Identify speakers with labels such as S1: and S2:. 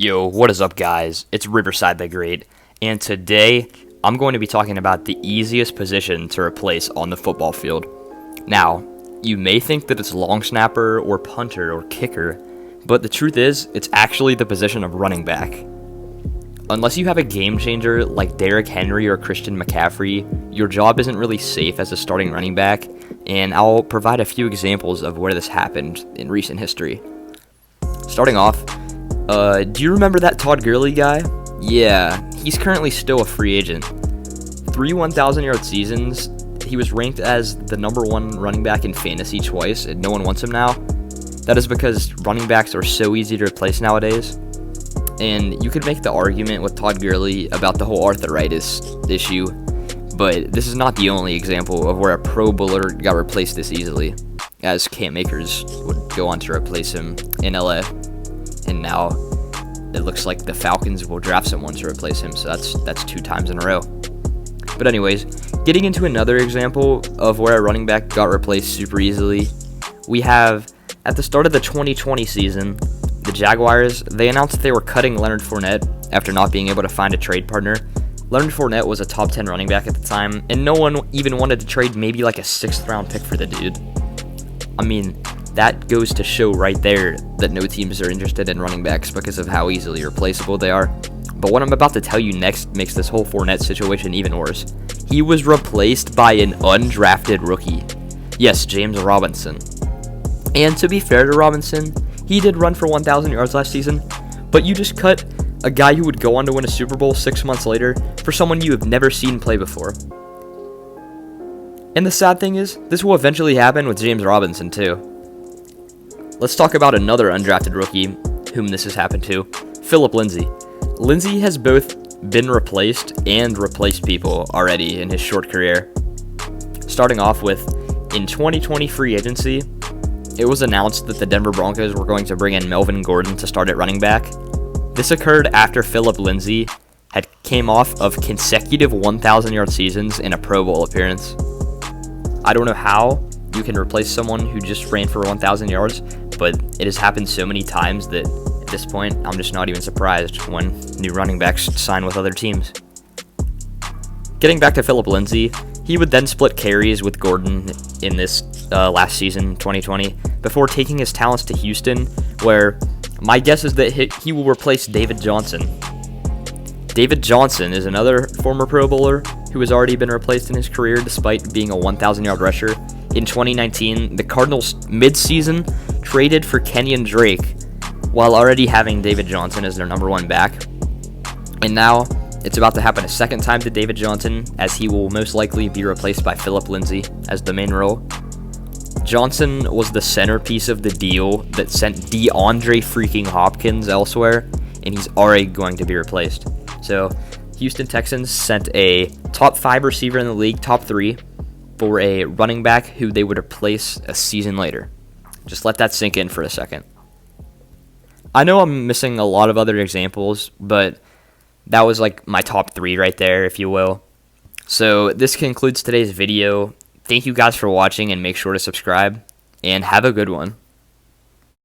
S1: Yo, what is up, guys? It's Riverside the Great, and today I'm going to be talking about the easiest position to replace on the football field. Now, you may think that it's long snapper or punter or kicker, but the truth is, it's actually the position of running back. Unless you have a game changer like Derrick Henry or Christian McCaffrey, your job isn't really safe as a starting running back, and I'll provide a few examples of where this happened in recent history. Starting off, do you remember that Todd Gurley guy? Yeah, he's currently still a free agent. 3 1,000-yard seasons, he was ranked as the number 1 running back in fantasy twice, and no one wants him now. That is because running backs are so easy to replace nowadays. And you could make the argument with Todd Gurley about the whole arthritis issue, but this is not the only example of where a Pro Bowler got replaced this easily, as Cam Akers would go on to replace him in LA. And now it looks like the Falcons will draft someone to replace him, so that's 2 times in a row. But anyways, getting into another example of where a running back got replaced super easily, we have, at the start of the 2020 season, the Jaguars, they announced that they were cutting Leonard Fournette after not being able to find a trade partner. Leonard Fournette was a top 10 running back at the time, and no one even wanted to trade maybe like a 6th round pick for the dude. I mean, that goes to show right there that no teams are interested in running backs because of how easily replaceable they are. But what I'm about to tell you next makes this whole Fournette situation even worse. He was replaced by an undrafted rookie. Yes, James Robinson. And to be fair to Robinson, he did run for 1,000 yards last season, but you just cut a guy who would go on to win a Super Bowl 6 months later for someone you have never seen play before. And the sad thing is, this will eventually happen with James Robinson too. Let's talk about another undrafted rookie whom this has happened to, Phillip Lindsay. Lindsay has both been replaced and replaced people already in his short career. Starting off with, in 2020 free agency, it was announced that the Denver Broncos were going to bring in Melvin Gordon to start at running back. This occurred after Phillip Lindsay had came off of consecutive 1,000-yard seasons and a Pro Bowl appearance. I don't know how you can replace someone who just ran for 1,000 yards, but it has happened so many times that at this point, I'm just not even surprised when new running backs sign with other teams. Getting back to Phillip Lindsay, he would then split carries with Gordon in this last season, 2020, before taking his talents to Houston, where my guess is that he will replace David Johnson. David Johnson is another former Pro Bowler who has already been replaced in his career despite being a 1,000-yard rusher. In 2019, the Cardinals mid-season traded for Kenyon Drake while already having David Johnson as their number 1 back. And now it's about to happen a second time to David Johnson, as he will most likely be replaced by Phillip Lindsay as the main role. Johnson was the centerpiece of the deal that sent DeAndre freaking Hopkins elsewhere, and he's already going to be replaced. So, Houston Texans sent a top 5 receiver in the league, top 3, for a running back who they would replace a season later. Just let that sink in for a second. I know I'm missing a lot of other examples, but that was like my top 3 right there, if you will. So this concludes today's video. Thank you guys for watching, and make sure to subscribe, and have a good one.